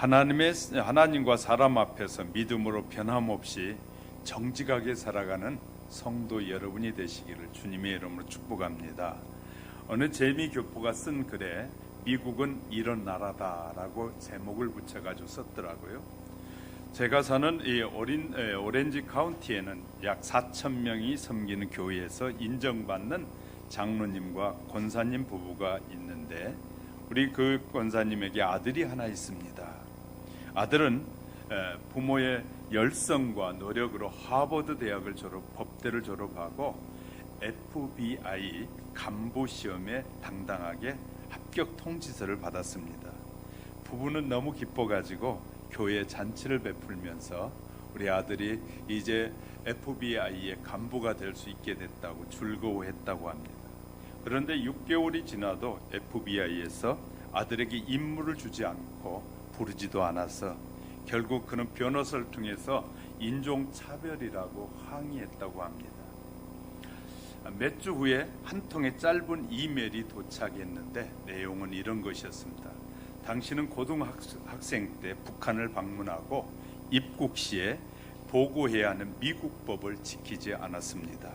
하나님과 사람 앞에서 믿음으로 변함없이 정직하게 살아가는 성도 여러분이 되시기를 주님의 이름으로 축복합니다. 어느 재미교포가 쓴 글에 미국은 이런 나라다라고 제목을 붙여가지고 썼더라고요. 제가 사는 이 오렌지 카운티에는 약 4,000명이 섬기는 교회에서 인정받는 장로님과 권사님 부부가 있는데 우리 그 권사님에게 아들이 하나 있습니다. 아들은 부모의 열성과 노력으로 하버드 대학을 법대를 졸업하고 FBI 간부 시험에 당당하게 합격 통지서를 받았습니다. 부부는 너무 기뻐가지고 교회 잔치를 베풀면서 우리 아들이 이제 FBI의 간부가 될 수 있게 됐다고 즐거워했다고 합니다. 그런데 6개월이 지나도 FBI에서 아들에게 임무를 주지 않고 부르지도 않아서 결국 그는 변호사를 통해서 인종차별이라고 항의했다고 합니다. 몇 주 후에 한 통의 짧은 이메일이 도착했는데 내용은 이런 것이었습니다. 당신은 고등학생 때 북한을 방문하고 입국 시에 보고해야 하는 미국 법을 지키지 않았습니다.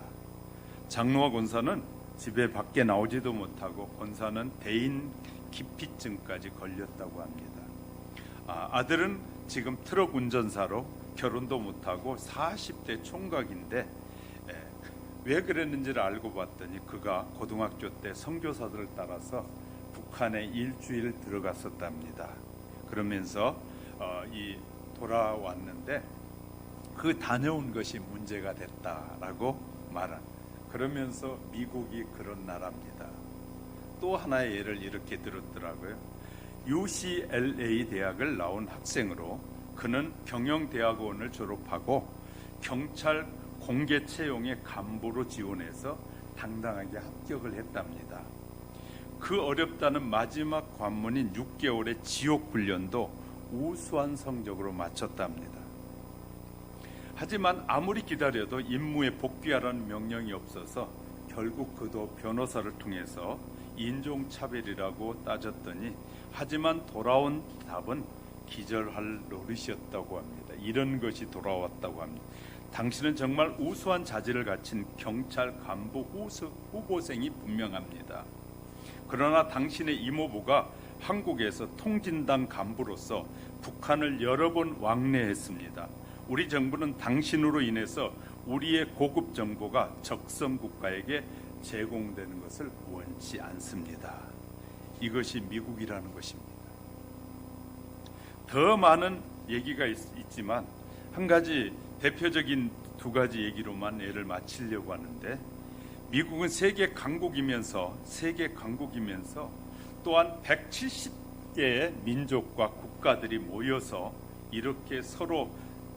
장로와 권사는 집에 밖에 나오지도 못하고 권사는 대인 기피증까지 걸렸다고 합니다. 아들은 지금 트럭 운전사로 결혼도 못하고 40대 총각인데 왜 그랬는지를 알고 봤더니 그가 고등학교 때 선교사들을 따라서 북한에 일주일 들어갔었답니다. 그러면서 돌아왔는데 그 다녀온 것이 문제가 됐다라고 그러면서 미국이 그런 나라입니다. 또 하나의 예를 이렇게 들었더라고요. UCLA 대학을 나온 학생으로 그는 경영대학원을 졸업하고 경찰 공개 채용의 간부로 지원해서 당당하게 합격을 했답니다. 그 어렵다는 마지막 관문인 6개월의 지옥 훈련도 우수한 성적으로 마쳤답니다. 하지만 아무리 기다려도 임무에 복귀하라는 명령이 없어서 결국 그도 변호사를 통해서 인종차별이라고 따졌더니 하지만 돌아온 답은 기절할 노릇이었다고 합니다. 이런 것이 돌아왔다고 합니다. 당신은 정말 우수한 자질을 갖춘 경찰 간부 후보생이 분명합니다. 그러나 당신의 이모부가 한국에서 통진당 간부로서 북한을 여러 번 왕래했습니다. 우리 정부는 당신으로 인해서 우리의 고급 정보가 적성 국가에게 제공되는 것을 원치 않습니다. 이것이 미국이라는 것입니다. 더 많은 얘기가 있지만 한 가지 대표적인 두 가지 얘기로만 예를 마치려고 하는데 미국은 세계 강국이면서 또한 170개의 민족과 국가들이 모여서 이렇게 서로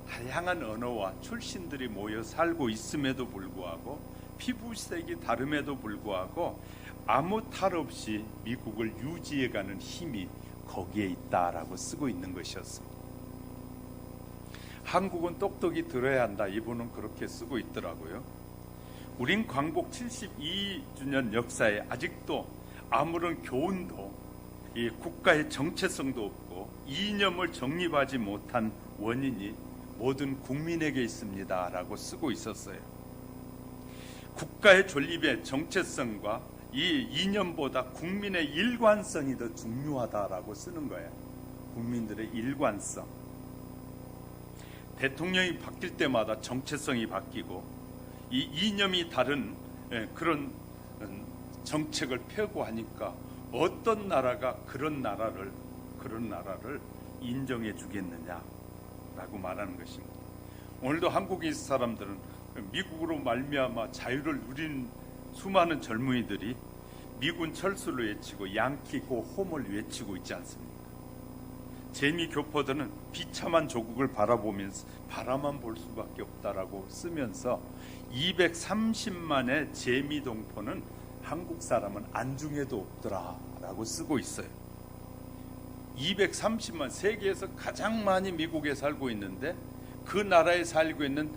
다양한 언어와 출신들이 모여 살고 있음에도 불구하고 피부색이 다름에도 불구하고 아무 탈 없이 미국을 유지해가는 힘이 거기에 있다라고 쓰고 있는 것이었습니다. 한국은 똑똑히 들어야 한다. 이분은 그렇게 쓰고 있더라고요. 우린 광복 72주년 역사에 아직도 아무런 교훈도 이 국가의 정체성도 없고 이념을 정립하지 못한 원인이 모든 국민에게 있습니다 라고 쓰고 있었어요. 국가의 존립의 정체성과 이 이념보다 국민의 일관성이 더 중요하다라고 쓰는 거예요. 국민들의 일관성. 대통령이 바뀔 때마다 정체성이 바뀌고 이 이념이 다른 그런 정책을 펴고 하니까 어떤 나라가 그런 나라를 인정해 주겠느냐라고 말하는 것입니다. 오늘도 한국인 사람들은 미국으로 말미암아 자유를 누린 수많은 젊은이들이 미군 철수를 외치고 양키 고 홈을 외치고 있지 않습니까? 재미 교포들은 비참한 조국을 바라보면서 바라만 볼 수밖에 없다라고 쓰면서 230만의 재미 동포는 한국 사람은 안중에도 없더라라고 쓰고 있어요. 230만, 세계에서 가장 많이 미국에 살고 있는데 그 나라에 살고 있는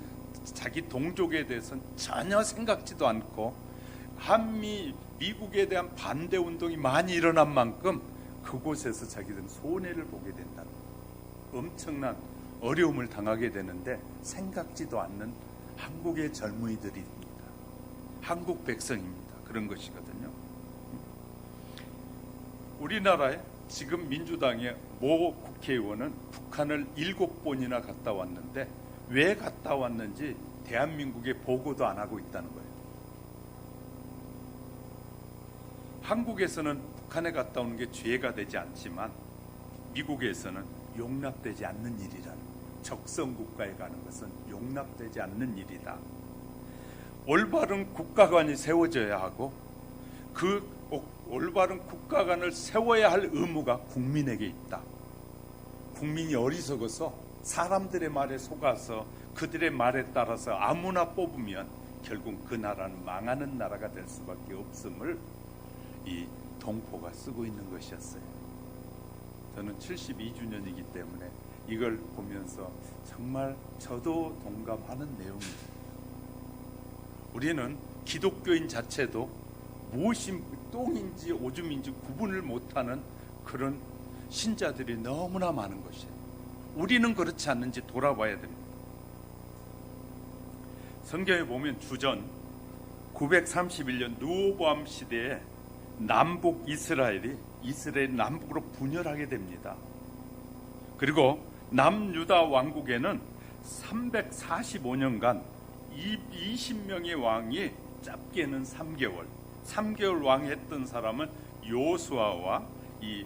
자기 동족에 대해서는 전혀 생각지도 않고 한미 미국에 대한 반대 운동이 많이 일어난 만큼 그곳에서 자기들은 손해를 보게 된다. 엄청난 어려움을 당하게 되는데 생각지도 않는 한국의 젊은이들입니다. 한국 백성입니다. 그런 것이거든요. 우리나라에 지금 민주당의 모 국회의원은 북한을 7번이나 갔다 왔는데 왜 갔다 왔는지 대한민국에 보고도 안 하고 있다는 거예요. 한국에서는 북한에 갔다 오는 게 죄가 되지 않지만 미국에서는 용납되지 않는 일이라는 거예요. 적성 국가에 가는 것은 용납되지 않는 일이다. 올바른 국가관이 세워져야 하고 그 올바른 국가관을 세워야 할 의무가 국민에게 있다. 국민이 어리석어서 사람들의 말에 속아서 그들의 말에 따라서 아무나 뽑으면 결국 그 나라는 망하는 나라가 될 수밖에 없음을 이 동포가 쓰고 있는 것이었어요. 저는 72주년이기 때문에 이걸 보면서 정말 저도 동감하는 내용입니다. 우리는 기독교인 자체도 무엇이 똥인지 오줌인지 구분을 못하는 그런 신자들이 너무나 많은 것이에요. 우리는 그렇지 않는지 돌아봐야 됩니다. 성경에 보면 주전 931년 르호보암 시대에 남북 이스라엘이 남북으로 분열하게 됩니다. 그리고 남유다 왕국에는 345년간 20명의 왕이 짧게는 3개월 왕했던 사람은 요수아와 이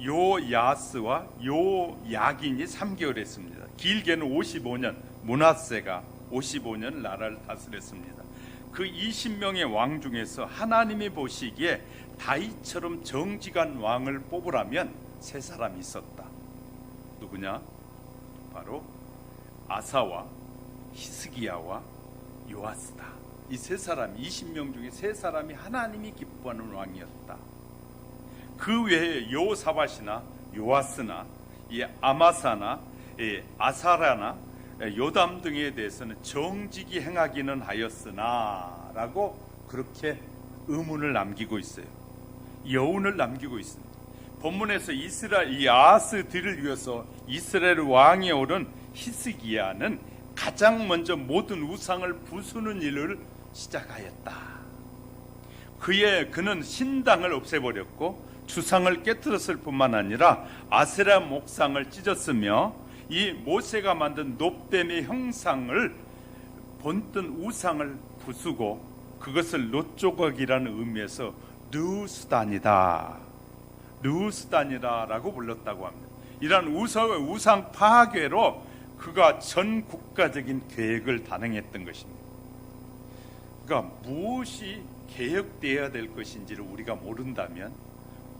요야스와 요야긴이 3개월 했습니다. 길게는 55년, 므낫세가 55년 나라를 다스렸습니다. 그 20명의 왕 중에서 하나님이 보시기에 다윗처럼 정직한 왕을 뽑으라면 세 사람이 있었다. 누구냐? 바로 아사와 히스기야와 요아스다. 이 세 사람, 20명 중에 세 사람이 하나님이 기뻐하는 왕이었다. 그 외에 요사밧이나 요아스나 이 아마사나 이 아사라나 요담 등에 대해서는 정직이 행하기는 하였으나 라고 그렇게 의문을 남기고 있어요. 여운을 남기고 있습니다. 본문에서 이 아하스 뒤를 이어서 이스라엘 왕에 오른 히스기야는 가장 먼저 모든 우상을 부수는 일을 시작하였다. 그는 신당을 없애버렸고 주상을 깨뜨렸을 뿐만 아니라 아세라 목상을 찢었으며 이 모세가 만든 놋뱀의 형상을 본뜬 우상을 부수고 그것을 놋조각이라는 의미에서 르우스단이라고 불렀다고 합니다. 이러한 우상 파괴로 그가 전 국가적인 계획을 단행했던 것입니다. 그러니까 무엇이 개혁되어야 될 것인지를 우리가 모른다면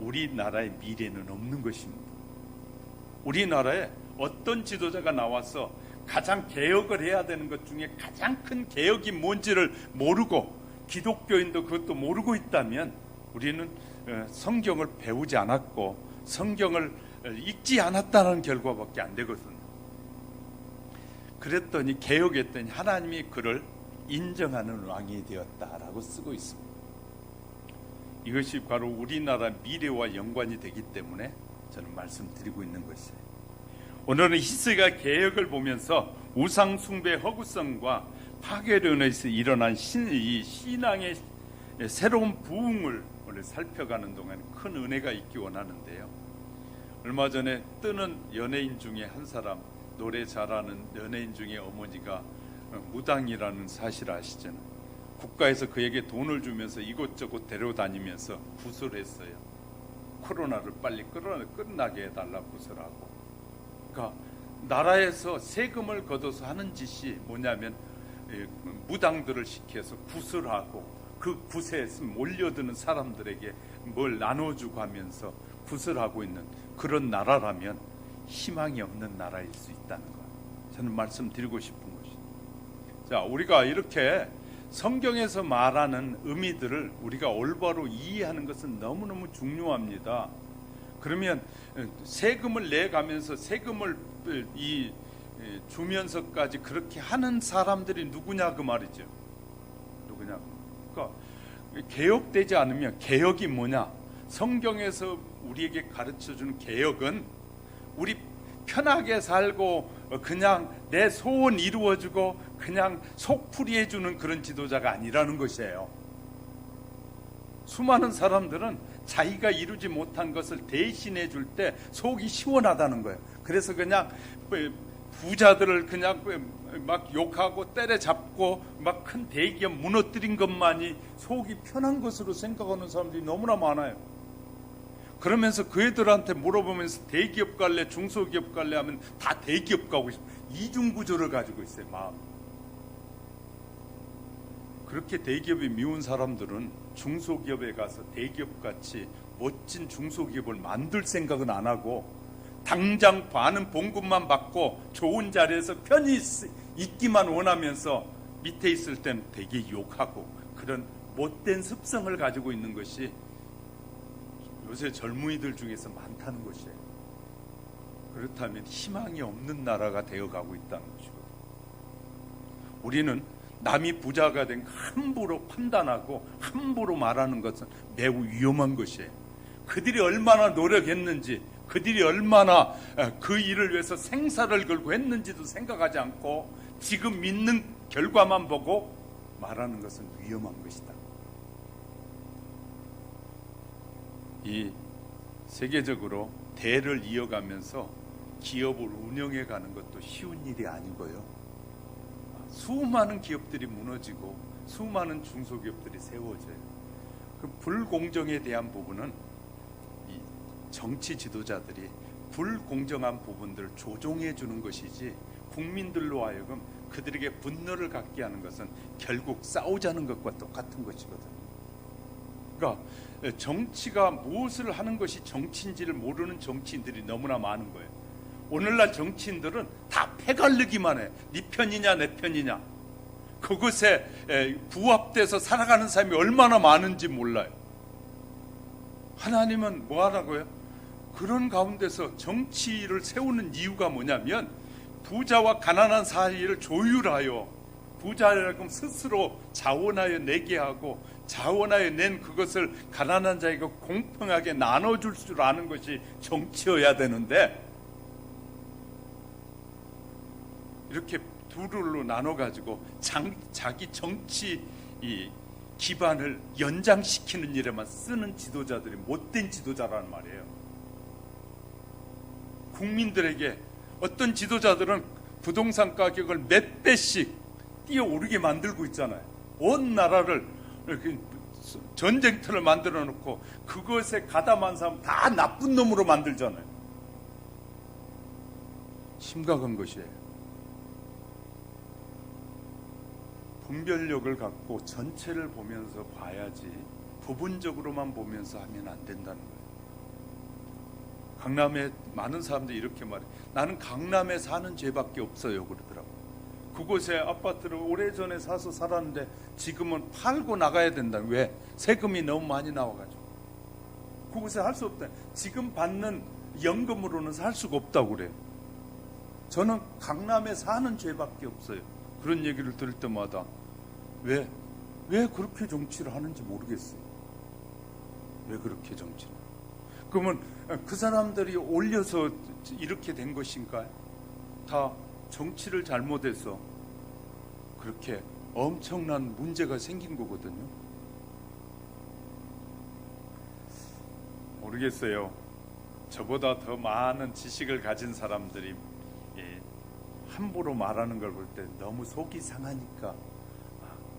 우리나라의 미래는 없는 것입니다. 우리나라에 어떤 지도자가 나와서 가장 개혁을 해야 되는 것 중에 가장 큰 개혁이 뭔지를 모르고 기독교인도 그것도 모르고 있다면 우리는 성경을 배우지 않았고 성경을 읽지 않았다는 결과밖에 안 되거든요. 그랬더니 개혁했더니 하나님이 그를 인정하는 왕이 되었다라고 쓰고 있습니다. 이것이 바로 우리나라 미래와 연관이 되기 때문에 저는 말씀드리고 있는 것이에요. 오늘은 히스기야 개혁을 보면서 우상 숭배 허구성과 파괴로 인해서 일어난 이 신앙의 새로운 부흥을 오늘 살펴가는 동안 큰 은혜가 있기 원하는데요. 얼마 전에 뜨는 연예인 중에 한 사람, 노래 잘하는 연예인 중에 어머니가 무당이라는 사실 아시잖아요. 국가에서 그에게 돈을 주면서 이곳저곳 데려다니면서 구술했어요. 코로나를 빨리 끝나게 해달라 구술하고. 그러니까 나라에서 세금을 걷어서 하는 짓이 뭐냐면 무당들을 시켜서 구술하고 그 굿에 몰려드는 사람들에게 뭘 나눠주고 하면서 구술하고 있는 그런 나라라면 희망이 없는 나라일 수 있다는 것, 저는 말씀드리고 싶은 것입니다. 자, 우리가 이렇게 성경에서 말하는 의미들을 우리가 올바로 이해하는 것은 너무너무 중요합니다. 그러면 세금을 내가면서 세금을 주면서까지 그렇게 하는 사람들이 누구냐 그 말이죠. 누구냐? 그러니까 개혁되지 않으면 개혁이 뭐냐? 성경에서 우리에게 가르쳐주는 개혁은 우리 편하게 살고 그냥 내 소원 이루어주고 그냥 속풀이해주는 그런 지도자가 아니라는 것이에요. 수많은 사람들은 자기가 이루지 못한 것을 대신해 줄 때 속이 시원하다는 거예요. 그래서 그냥 부자들을 그냥 막 욕하고 때려잡고 막 큰 대기업 무너뜨린 것만이 속이 편한 것으로 생각하는 사람들이 너무나 많아요. 그러면서 그 애들한테 물어보면서 대기업 갈래 중소기업 갈래 하면 다 대기업 가고 싶어. 이중구조를 가지고 있어요. 마음. 그렇게 대기업이 미운 사람들은 중소기업에 가서 대기업같이 멋진 중소기업을 만들 생각은 안 하고 당장 많은 봉급만 받고 좋은 자리에서 편히 있기만 원하면서 밑에 있을 땐 되게 욕하고 그런 못된 습성을 가지고 있는 것이 요새 젊은이들 중에서 많다는 것이에요. 그렇다면 희망이 없는 나라가 되어가고 있다는 것이거든요. 우리는 남이 부자가 된 함부로 판단하고 함부로 말하는 것은 매우 위험한 것이에요. 그들이 얼마나 노력했는지, 그들이 얼마나 그 일을 위해서 생사를 걸고 했는지도 생각하지 않고 지금 믿는 결과만 보고 말하는 것은 위험한 것이다. 이 세계적으로 대를 이어가면서 기업을 운영해 가는 것도 쉬운 일이 아니고요. 수많은 기업들이 무너지고 수많은 중소기업들이 세워져요. 그 불공정에 대한 부분은 이 정치 지도자들이 불공정한 부분들을 조종해 주는 것이지 국민들로 하여금 그들에게 분노를 갖게 하는 것은 결국 싸우자는 것과 똑같은 것이거든요. 그러니까 정치가 무엇을 하는 것이 정치인지를 모르는 정치인들이 너무나 많은 거예요. 오늘날 정치인들은 다 패갈르기만 해. 네 편이냐 내 편이냐. 그것에 부합돼서 살아가는 사람이 얼마나 많은지 몰라요. 하나님은 뭐 하라고요? 그런 가운데서 정치를 세우는 이유가 뭐냐면 부자와 가난한 사이를 조율하여 부자라면 스스로 자원하여 내게 하고 자원하여 낸 그것을 가난한 자에게 공평하게 나눠줄 줄 아는 것이 정치여야 되는데 이렇게 둘로 나눠가지고 자기 정치 기반을 연장시키는 일에만 쓰는 지도자들이 못된 지도자라는 말이에요. 국민들에게 어떤 지도자들은 부동산 가격을 몇 배씩 뛰어오르게 만들고 있잖아요. 온 나라를 이렇게 전쟁터를 만들어 놓고 그것에 가담한 사람 다 나쁜 놈으로 만들잖아요. 심각한 것이에요. 분별력을 갖고 전체를 보면서 봐야지 부분적으로만 보면서 하면 안 된다는 거예요. 강남에 많은 사람들이 이렇게 말해요. 나는 강남에 사는 죄밖에 없어요 그러더라고요. 그곳에 아파트를 오래전에 사서 살았는데 지금은 팔고 나가야 된다. 왜? 세금이 너무 많이 나와가지고 그곳에 할 수 없다. 지금 받는 연금으로는 살 수가 없다고 그래요. 저는 강남에 사는 죄밖에 없어요. 그런 얘기를 들을 때마다 왜 그렇게 정치를 하는지 모르겠어요. 왜 그렇게 정치를? 그러면 그 사람들이 올려서 이렇게 된 것인가요? 다 정치를 잘못해서 그렇게 엄청난 문제가 생긴 거거든요. 모르겠어요. 저보다 더 많은 지식을 가진 사람들이 함부로 말하는 걸 볼 때 너무 속이 상하니까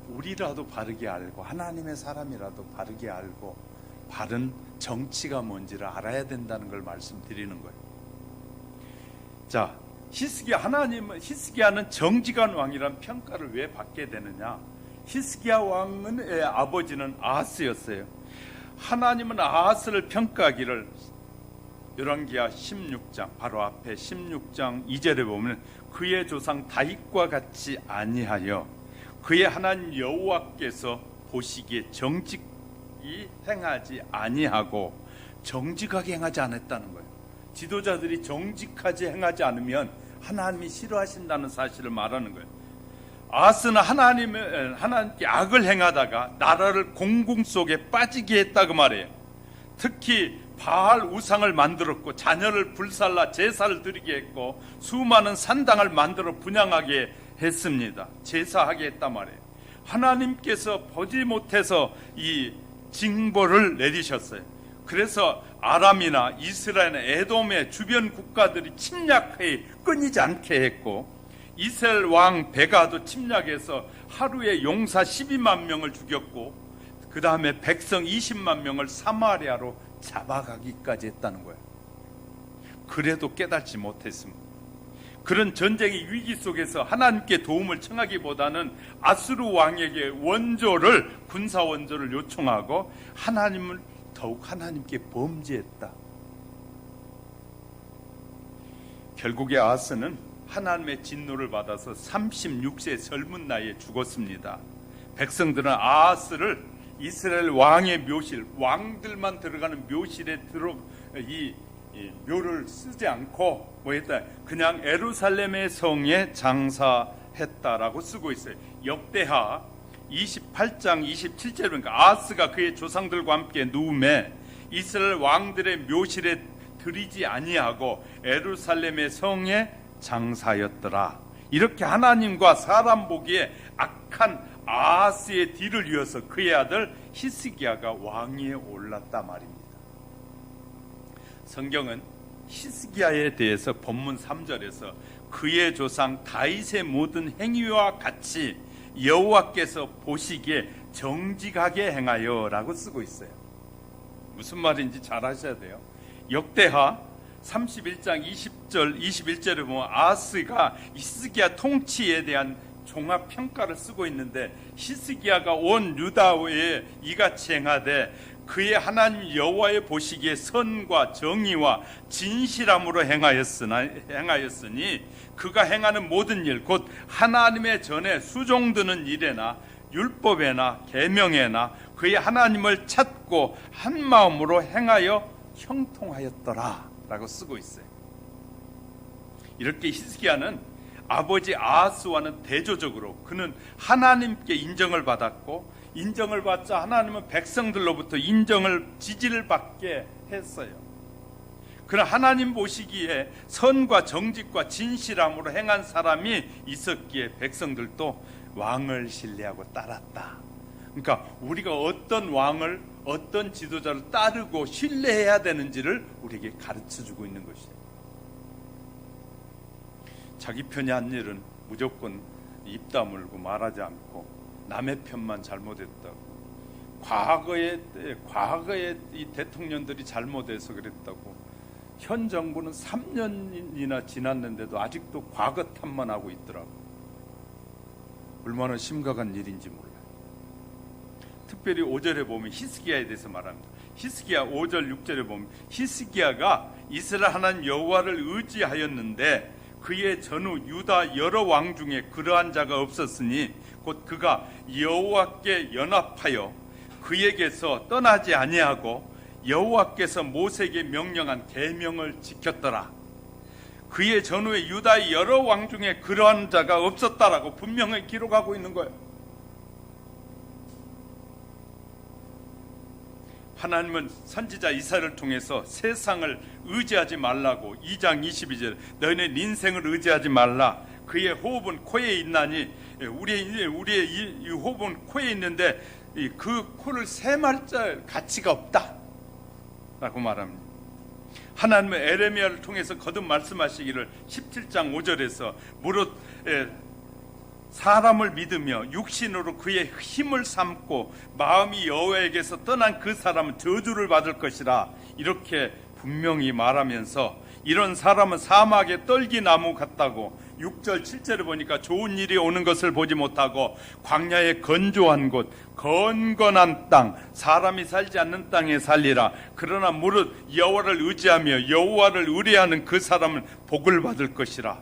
우리라도 바르게 알고 하나님의 사람이라도 바르게 알고 바른 정치가 뭔지를 알아야 된다는 걸 말씀드리는 거예요. 자, 히스기야는 정직한 왕이란 평가를 왜 받게 되느냐? 히스기야 왕의 아버지는 아하스였어요. 하나님은 아하스를 평가하기를 열왕기하 16장 바로 앞에 16장 2절에 보면 그의 조상 다윗과 같이 아니하여 그의 하나님 여호와께서 보시기에 정직히 행하지 아니하고 정직하게 행하지 않았다는 거예요. 지도자들이 정직하게 행하지 않으면 하나님이 싫어하신다는 사실을 말하는 거예요. 아하스는 하나님께 악을 행하다가 나라를 공공 속에 빠지게 했다고 말해요. 특히 바알 우상을 만들었고 자녀를 불살라 제사를 드리게 했고 수많은 산당을 만들어 분향하게 했습니다. 제사하게 했단 말이에요. 하나님께서 보지 못해서 이 징벌을 내리셨어요. 그래서 아람이나 이스라엘이나 에돔의 주변 국가들이 침략해 끊이지 않게 했고, 이스라엘 왕 베가도 침략해서 하루에 용사 12만 명을 죽였고, 그 다음에 백성 20만 명을 사마리아로 잡아가기까지 했다는 거예요. 그래도 깨닫지 못했습니다. 그런 전쟁의 위기 속에서 하나님께 도움을 청하기보다는 아수르 왕에게 원조를, 군사 원조를 요청하고 하나님을 더욱 하나님께 범죄했다. 결국에 아하스는 하나님의 진노를 받아서 36세 젊은 나이에 죽었습니다. 백성들은 아하스를 이스라엘 왕의 묘실, 왕들만 들어가는 묘실에 이 묘를 쓰지 않고 뭐 했다, 그냥 예루살렘의 성에 장사했다라고 쓰고 있어요. 역대하 28장 27절에 보니까 아하스가 그의 조상들과 함께 누움에 이스라엘 왕들의 묘실에 들이지 아니하고 예루살렘의 성에 장사였더라. 이렇게 하나님과 사람 보기에 악한 아하스의 뒤를 이어서 그의 아들 히스기야가 왕위에 올랐다 말입니다. 성경은 히스기야에 대해서 본문 3절에서 그의 조상 다윗의 모든 행위와 같이 여호와께서 보시기에 정직하게 행하여 라고 쓰고 있어요. 무슨 말인지 잘 아셔야 돼요. 역대하 31장 20절 21절에 보면 아하스가 히스기야 통치에 대한 종합평가를 쓰고 있는데, 히스기야가 온 유다에 이같이 행하되 그의 하나님 여호와의 보시기에 선과 정의와 진실함으로 행하였으니 그가 행하는 모든 일, 곧 하나님의 전에 수종드는 일에나 율법에나 계명에나 그의 하나님을 찾고 한 마음으로 행하여 형통하였더라 라고 쓰고 있어요. 이렇게 히스기야는 아버지 아하스와는 대조적으로 그는 하나님께 인정을 받았고, 인정을 받자 하나님은 백성들로부터 지지를 받게 했어요. 그러나 하나님 보시기에 선과 정직과 진실함으로 행한 사람이 있었기에 백성들도 왕을 신뢰하고 따랐다. 그러니까 우리가 어떤 왕을, 어떤 지도자를 따르고 신뢰해야 되는지를 우리에게 가르쳐주고 있는 것이에요. 자기 편이 한 일은 무조건 입 다물고 말하지 않고 남의 편만 잘못했다고, 과거에 이 대통령들이 잘못해서 그랬다고, 현 정부는 3년이나 지났는데도 아직도 과거 탓만 하고 있더라고. 얼마나 심각한 일인지 몰라요. 특별히 5절에 보면 히스기야에 대해서 말합니다. 히스기야 5절 6절에 보면 히스기야가 이스라엘 하나님 여호와를 의지하였는데 그의 전후 유다 여러 왕 중에 그러한 자가 없었으니 곧 그가 여호와께 연합하여 그에게서 떠나지 아니하고 여호와께서 모세에게 명령한 계명을 지켰더라. 그의 전후에 유다의 여러 왕 중에 그러한 자가 없었다라고 분명히 기록하고 있는 거예요. 하나님은 선지자 이사야를 통해서 세상을 의지하지 말라고 2장 22절 너희는 인생을 의지하지 말라. 그의 호흡은 코에 있나니 우리의 이 호흡은 코에 있는데 그 코를 세말자 가치가 없다 라고 말합니다. 하나님은 에레미야를 통해서 거듭 말씀하시기를 17장 5절에서 무릇 사람을 믿으며 육신으로 그의 힘을 삼고 마음이 여호와에게서 떠난 그 사람은 저주를 받을 것이라 이렇게 분명히 말하면서, 이런 사람은 사막의 떨기나무 같다고 6절 7절에 보니까 좋은 일이 오는 것을 보지 못하고 광야의 건조한 곳 건건한 땅 사람이 살지 않는 땅에 살리라. 그러나 무릇 여호와를 의지하며 여호와를 의뢰하는 그 사람은 복을 받을 것이라.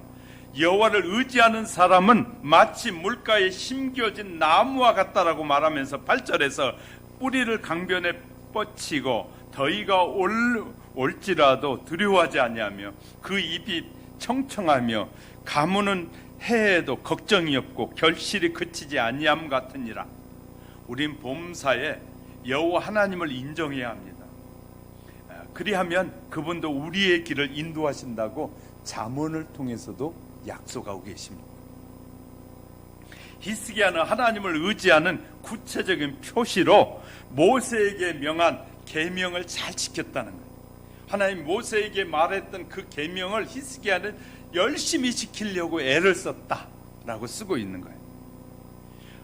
여호와를 의지하는 사람은 마치 물가에 심겨진 나무와 같다라고 말하면서 8절에서 뿌리를 강변에 뻗치고 더위가 올지라도 두려워하지 아니하며 그 잎이 청청하며 가무는 해에도 걱정이 없고 결실이 그치지 아니함 같으니라. 우린 봄사에 여호와 하나님을 인정해야 합니다. 그리하면 그분도 우리의 길을 인도하신다고 잠언을 통해서도 약속하고 계십니다. 히스기야는 하나님을 의지하는 구체적인 표시로 모세에게 명한 계명을 잘 지켰다는 거예요. 하나님 모세에게 말했던 그 계명을 히스기야는 열심히 지키려고 애를 썼다라고 쓰고 있는 거예요.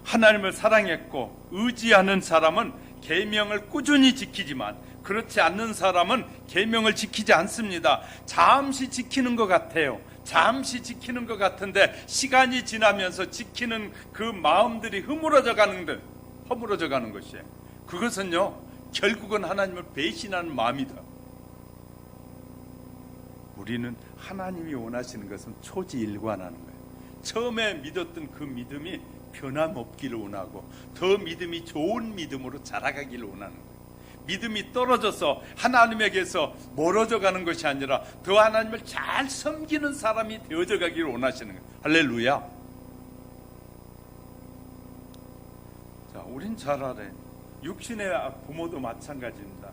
하나님을 사랑했고 의지하는 사람은 계명을 꾸준히 지키지만 그렇지 않는 사람은 계명을 지키지 않습니다. 잠시 지키는 것 같아요. 잠시 지키는 것 같은데 시간이 지나면서 지키는 그 마음들이 허물어져 가는 것이에요. 그것은요 결국은 하나님을 배신하는 마음이다. 우리는 하나님이 원하시는 것은 초지일관하는 거예요. 처음에 믿었던 그 믿음이 변함없기를 원하고 더 믿음이 좋은 믿음으로 자라가기를 원하는 거예요. 믿음이 떨어져서 하나님에게서 멀어져 가는 것이 아니라 더 하나님을 잘 섬기는 사람이 되어져 가기를 원하시는 거예요. 할렐루야. 자, 우린 잘 알아요. 육신의 부모도 마찬가지입니다.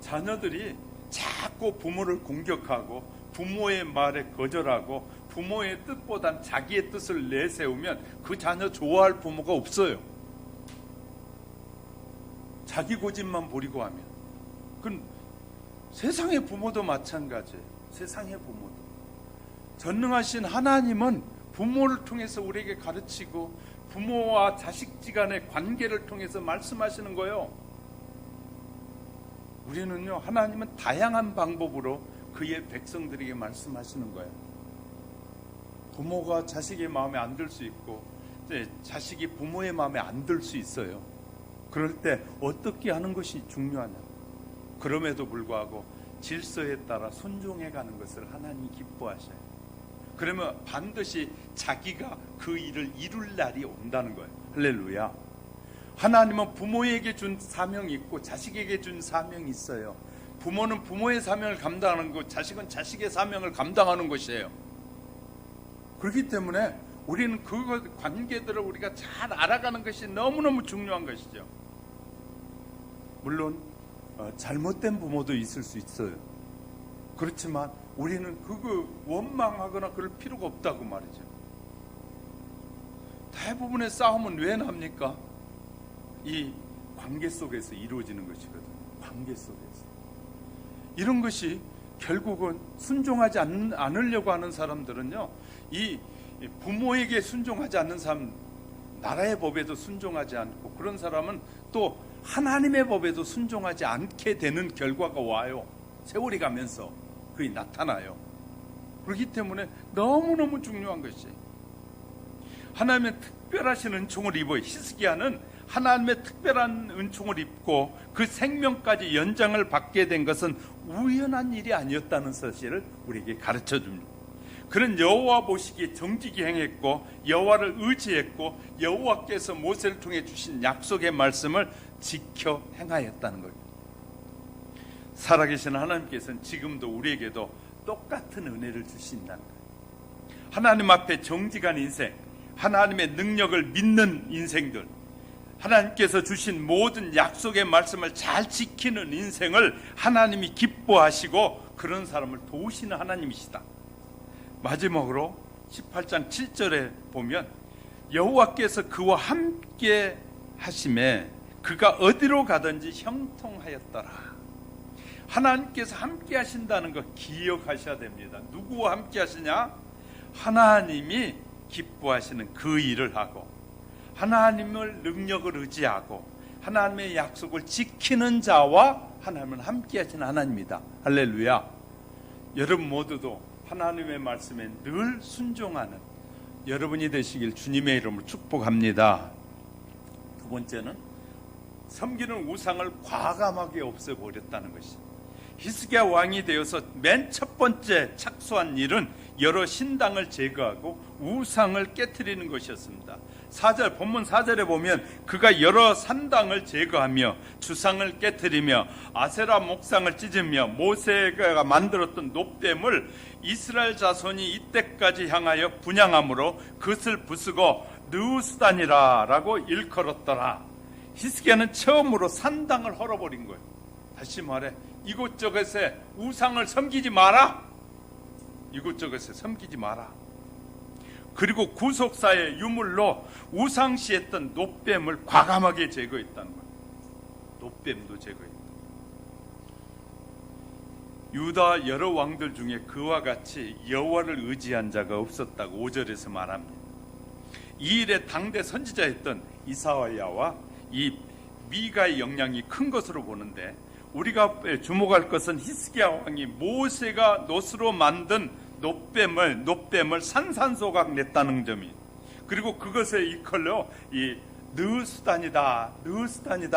자녀들이 자꾸 부모를 공격하고 부모의 말에 거절하고 부모의 뜻보단 자기의 뜻을 내세우면 그 자녀 좋아할 부모가 없어요. 자기 고집만 부리고 하면. 그건 세상의 부모도 마찬가지예요. 세상의 부모도. 전능하신 하나님은 부모를 통해서 우리에게 가르치고 부모와 자식지간의 관계를 통해서 말씀하시는 거예요. 우리는요, 하나님은 다양한 방법으로 그의 백성들에게 말씀하시는 거예요. 부모가 자식의 마음에 안 들 수 있고 자식이 부모의 마음에 안 들 수 있어요. 그럴 때 어떻게 하는 것이 중요하냐. 그럼에도 불구하고 질서에 따라 순종해 가는 것을 하나님이 기뻐하셔요. 그러면 반드시 자기가 그 일을 이룰 날이 온다는 거예요. 할렐루야. 하나님은 부모에게 준 사명이 있고 자식에게 준 사명이 있어요. 부모는 부모의 사명을 감당하는 것, 자식은 자식의 사명을 감당하는 것이에요. 그렇기 때문에 우리는 그 관계들을 우리가 잘 알아가는 것이 너무너무 중요한 것이죠. 물론 잘못된 부모도 있을 수 있어요. 그렇지만 우리는 그거 원망하거나 그럴 필요가 없다고 말이죠. 대부분의 싸움은 왜 납니까? 이 관계 속에서 이루어지는 것이거든요. 관계 속에서. 이런 것이 결국은 순종하지 않으려고 하는 사람들은요, 이 부모에게 순종하지 않는 사람, 나라의 법에도 순종하지 않고 그런 사람은 또 하나님의 법에도 순종하지 않게 되는 결과가 와요. 세월이 가면서 그게 나타나요. 그렇기 때문에 너무너무 중요한 것이 하나님의 특별하신 은총을 입어요. 히스기야는 하나님의 특별한 은총을 입고 그 생명까지 연장을 받게 된 것은 우연한 일이 아니었다는 사실을 우리에게 가르쳐 줍니다. 그는 여호와 보시기에 정직히 행했고 여호와를 의지했고 여호와께서 모세를 통해 주신 약속의 말씀을 지켜 행하였다는 거예요. 살아계신 하나님께서는 지금도 우리에게도 똑같은 은혜를 주신다는 거예요. 하나님 앞에 정직한 인생, 하나님의 능력을 믿는 인생들, 하나님께서 주신 모든 약속의 말씀을 잘 지키는 인생을 하나님이 기뻐하시고 그런 사람을 도우시는 하나님이시다. 마지막으로 18장 7절에 보면 여호와께서 그와 함께 하심에 그가 어디로 가든지 형통하였더라. 하나님께서 함께 하신다는 거 기억하셔야 됩니다. 누구와 함께 하시냐? 하나님이 기뻐하시는 그 일을 하고 하나님을 능력을 의지하고 하나님의 약속을 지키는 자와 하나님은 함께 하시는 하나님이다. 할렐루야. 여러분 모두도 하나님의 말씀에 늘 순종하는 여러분이 되시길 주님의 이름으로 축복합니다. 두 번째는 섬기는 우상을 과감하게 없애버렸다는 것이. 히스기야 왕이 되어서 맨 첫 번째 착수한 일은 여러 신당을 제거하고 우상을 깨트리는 것이었습니다. 본문 4절에 보면 그가 여러 산당을 제거하며 주상을 깨트리며 아세라 목상을 찢으며 모세가 만들었던 놋뱀을 이스라엘 자손이 이때까지 향하여 분향함으로 그것을 부수고 느우스단이라 라고 일컬었더라. 히스기야는 처음으로 산당을 헐어버린 거예요. 다시 말해 이곳저곳에 우상을 섬기지 마라. 이곳저곳에 섬기지 마라. 그리고 구속사의 유물로 우상시했던 놋뱀을 과감하게 제거했다는 거예요. 놋뱀도 제거했다. 유다 여러 왕들 중에 그와 같이 여호와를 의지한 자가 없었다고 5절에서 말합니다. 이 일에 당대 선지자였던 이사야와 이 미가의 영향이 큰 것으로 보는데, 우리가 주목할 것은 히스기야 왕이 모세가 놋으로 만든 놋뱀을 산산소각 냈다는 점이, 그리고 그것을 이컬러 이 느스단이다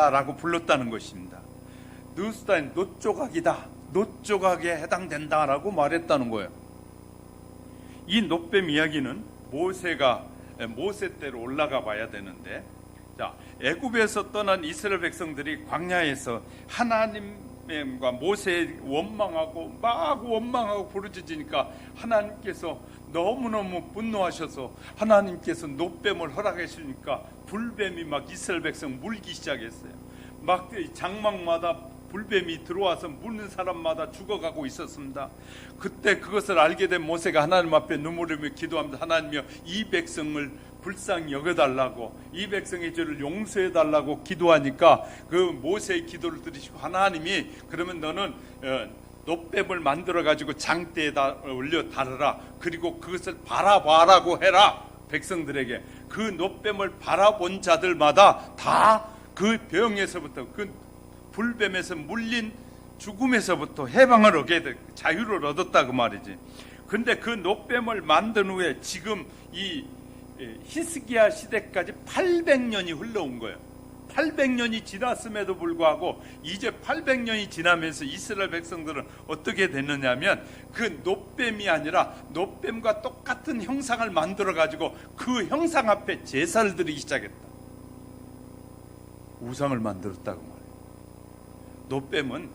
라고 불렀다는 것입니다. 느스단, 놋조각이다, 놋조각에 해당된다라고 말했다는 거예요. 이 놋뱀 이야기는 모세 때로 올라가 봐야 되는데, 자, 애굽에서 떠난 이스라엘 백성들이 광야에서 하나님과 모세에 원망하고 부르짖으니까 하나님께서 너무너무 분노하셔서 하나님께서 놋뱀을 허락하시니까 불뱀이 막 이스라엘 백성 물기 시작했어요. 막 장막마다 불뱀이 들어와서 물는 사람마다 죽어가고 있었습니다. 그때 그것을 알게 된 모세가 하나님 앞에 눈물을 흘리며 기도합니다. 하나님이여, 이 백성을 불쌍히 여겨달라고, 이 백성의 죄를 용서해달라고 기도하니까 그 모세의 기도를 들으시고 하나님이, 그러면 너는 놋뱀을 만들어가지고 장대에다 올려 달으라. 그리고 그것을 바라봐라고 해라. 백성들에게. 그 놋뱀을 바라본 자들마다 다 그 병에서부터, 그 불뱀에서 물린 죽음에서부터 해방을 얻게 돼, 자유를 얻었다고 말이지. 근데 그 놋뱀을 만든 후에 지금 이 히스기야 시대까지 800년이 흘러온 거예요. 800년이 지났음에도 불구하고 이제 800년이 지나면서 이스라엘 백성들은 어떻게 됐느냐면, 그 놋뱀이 아니라 놋뱀과 똑같은 형상을 만들어 가지고 그 형상 앞에 제사를 드리기 시작했다. 우상을 만들었다고 말해요. 놋뱀은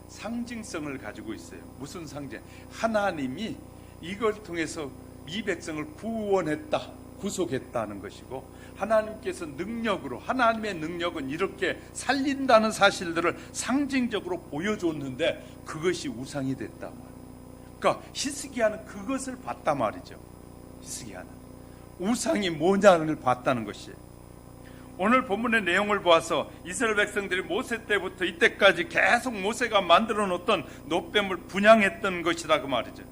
상징성을 가지고 있어요. 무슨 상징? 하나님이 이걸 통해서 이 백성을 구원했다, 구속했다는 것이고, 하나님께서 능력으로, 하나님의 능력은 이렇게 살린다는 사실들을 상징적으로 보여줬는데 그것이 우상이 됐다 말이에요. 그러니까 히스기야는 그것을 봤단 말이죠. 히스기야는 우상이 뭐냐를 봤다는 것이에요. 오늘 본문의 내용을 보아서 이스라엘 백성들이 모세 때부터 이때까지 계속 모세가 만들어 놓던 놋뱀을 분양했던 것이다 그 말이죠.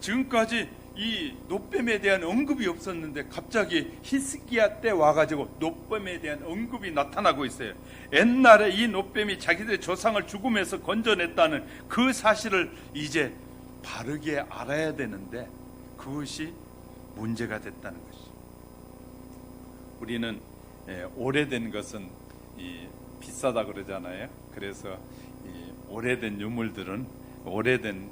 지금까지 이 놋뱀에 대한 언급이 없었는데 갑자기 히스기야 때 와가지고 놋뱀에 대한 언급이 나타나고 있어요. 옛날에 이 놋뱀이 자기들의 조상을 죽음에서 건져냈다는 그 사실을 이제 바르게 알아야 되는데 그것이 문제가 됐다는 것이죠. 우리는 오래된 것은 비싸다 그러잖아요. 그래서 오래된 유물들은, 오래된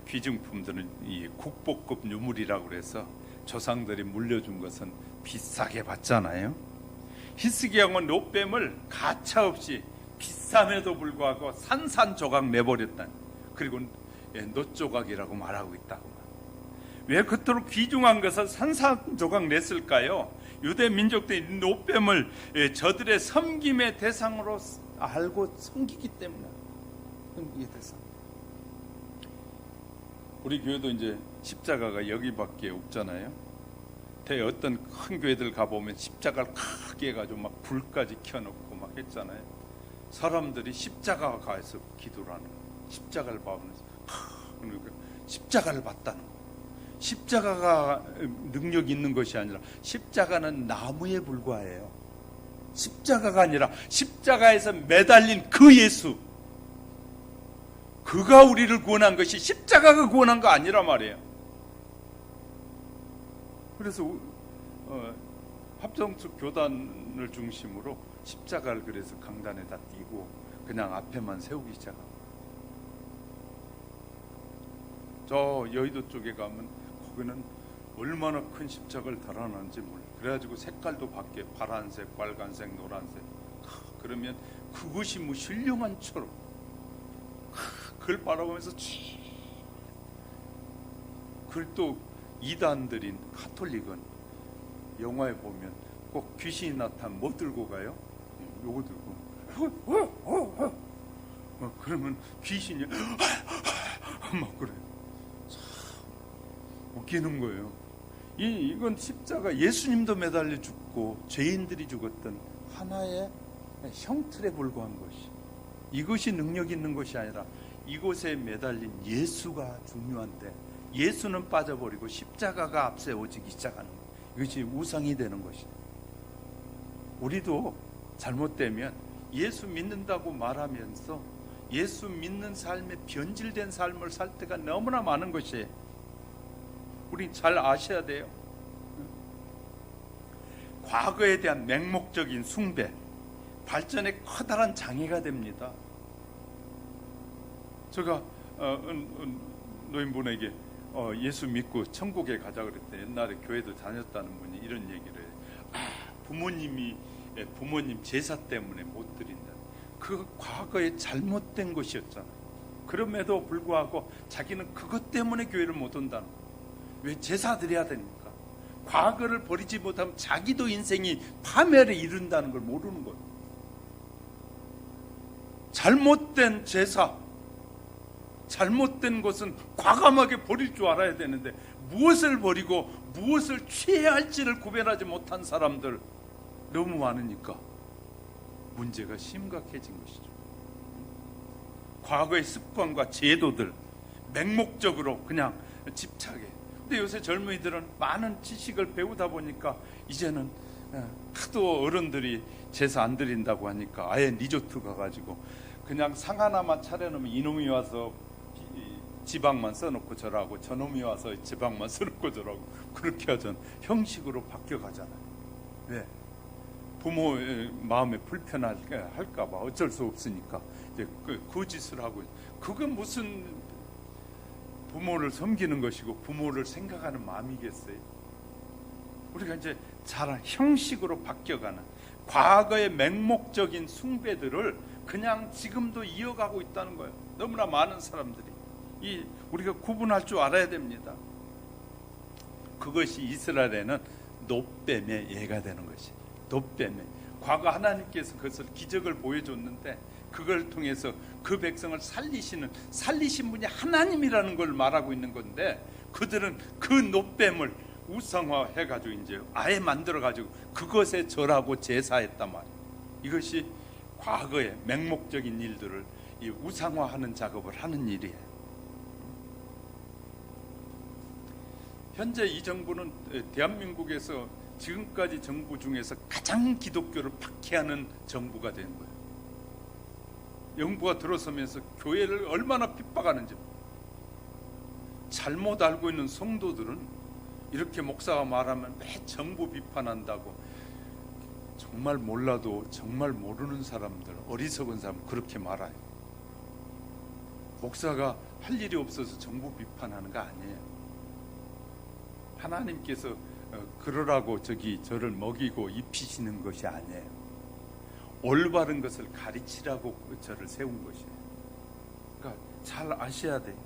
귀중품들은 이 국보급 유물이라고 그래서 조상들이 물려준 것은 비싸게 받잖아요. 히스기야는 놋뱀을 가차없이 비쌈에도 불구하고 산산조각 내버렸다. 그리고 놋조각이라고 말하고 있다고. 왜 그토록 귀중한 것을 산산조각 냈을까요? 유대 민족들이 놋뱀을 저들의 섬김의 대상으로 알고 섬기기 때문에. 섬기기 대상. 우리 교회도 이제 십자가가 여기밖에 없잖아요. 어떤 큰 교회들 가보면 십자가를 크게 해가지고 막 불까지 켜놓고 막 했잖아요. 사람들이 십자가 가서 기도를 하는 거예요. 십자가를 봐보면서 십자가를 봤다는 거예요. 십자가가 능력 있는 것이 아니라 십자가는 나무에 불과해요. 십자가가 아니라 십자가에서 매달린 그 예수, 그가 우리를 구원한 것이 십자가가 구원한 거 아니라 말이에요. 그래서 합정숙 교단을 중심으로 십자가를 그래서 강단에다 띄고 그냥 앞에만 세우기 시작하고, 저 여의도 쪽에 가면 거기는 얼마나 큰 십자가를 달아놨는지 몰라요. 그래가지고 색깔도 바뀌어요. 파란색, 빨간색, 노란색. 그러면 그것이 뭐 신령한 처럼 그걸 바라보면서 그걸 또 이단들인 가톨릭은 영화에 보면 꼭 귀신이 나타나면 뭐 들고 가요? 요거 들고 그러면 귀신이 막 그래. 참 웃기는 거예요. 이건 십자가, 예수님도 매달려 죽고 죄인들이 죽었던 하나의 형틀에 불과한 것이, 이것이 능력 있는 것이 아니라 이곳에 매달린 예수가 중요한데 예수는 빠져버리고 십자가가 앞세워지기 시작하는 것, 이것이 우상이 되는 것이다. 우리도 잘못되면 예수 믿는다고 말하면서 예수 믿는 삶에 변질된 삶을 살 때가 너무나 많은 것이에요. 우리 잘 아셔야 돼요. 과거에 대한 맹목적인 숭배, 발전에 커다란 장애가 됩니다. 제가 노인분에게 예수 믿고 천국에 가자 그랬대. 옛날에 교회도 다녔다는 분이 이런 얘기를 해요. 부모님 제사 때문에 못 드린다. 그 과거에 잘못된 것이었잖아요. 그럼에도 불구하고 자기는 그것 때문에 교회를 못 온다는 거예요. 왜 제사 드려야 됩니까? 과거를 버리지 못하면 자기도 인생이 파멸에 이른다는 걸 모르는 거예요. 잘못된 제사, 잘못된 것은 과감하게 버릴 줄 알아야 되는데 무엇을 버리고 무엇을 취해야 할지를 구별하지 못한 사람들 너무 많으니까 문제가 심각해진 것이죠. 과거의 습관과 제도들 맹목적으로 그냥 집착해. 근데 요새 젊은이들은 많은 지식을 배우다 보니까 이제는 하도 어른들이 제사 안 드린다고 하니까 아예 리조트 가가지고 그냥 상 하나만 차려놓으면 이놈이 와서 지방만 써놓고 저라고, 저놈이 와서 지방만 써놓고 저라고, 그렇게 하던 형식으로 바뀌어가잖아요. 왜? 부모의 마음에 불편할까봐 어쩔 수 없으니까 이제 그 짓을 하고, 그건 무슨 부모를 섬기는 것이고 부모를 생각하는 마음이겠어요? 우리가 이제 잘 형식으로 바뀌어가는 과거의 맹목적인 숭배들을 그냥 지금도 이어가고 있다는 거예요. 너무나 많은 사람들이. 우리가 구분할 줄 알아야 됩니다. 그것이 이스라엘에는 놋뱀의 예가 되는 것이. 놋뱀의. 과거 하나님께서 그것을 기적을 보여줬는데 그걸 통해서 그 백성을 살리신 분이 하나님이라는 걸 말하고 있는 건데, 그들은 그 놋뱀을 우상화해가지고 이제 아예 만들어가지고 그것에 절하고 제사했단 말이에요. 이것이 과거의 맹목적인 일들을 이 우상화하는 작업을 하는 일이에요. 현재 이 정부는 대한민국에서 지금까지 정부 중에서 가장 기독교를 박해하는 정부가 된 거예요. 영부가 들어서면서 교회를 얼마나 핍박하는지. 잘못 알고 있는 성도들은 이렇게 목사가 말하면 왜 정부 비판한다고, 정말 몰라도 정말 모르는 사람들, 어리석은 사람 그렇게 말해요. 목사가 할 일이 없어서 정부 비판하는 거 아니에요. 하나님께서 그러라고 저를 먹이고 입히시는 것이 아니에요. 올바른 것을 가르치라고 저를 세운 것이에요. 그러니까 잘 아셔야 돼요.